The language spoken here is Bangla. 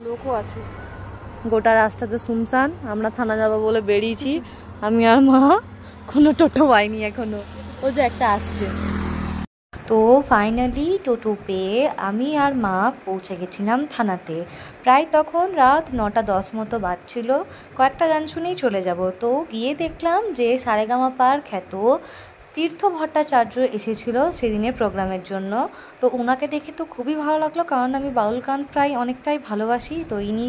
লোকও আছে। গোটা রাস্তাতে শুনশান। আমরা থানা যাবো বলে বেরিয়েছি, আমি আর মা। কোনো টোটো পাইনি এখনো, ও যে একটা আসছে। তো ফাইনালি টোটো পেয়ে আমি আর মা পৌঁছে গেছিলাম থানাতে। প্রায় তখন রাত 9:10 মতো বাজছিল। কয়েকটা গান শুনেই চলে যাব। তো গিয়ে দেখলাম যে সারেগামাপার খ্যাত তীর্থ ভট্টাচার্য এসেছিল সেদিনের প্রোগ্রামের জন্য। তো ওনাকে দেখে তো খুবই ভালো লাগলো, কারণ আমি বাউল গান প্রায় অনেকটাই ভালোবাসি। তো ইনি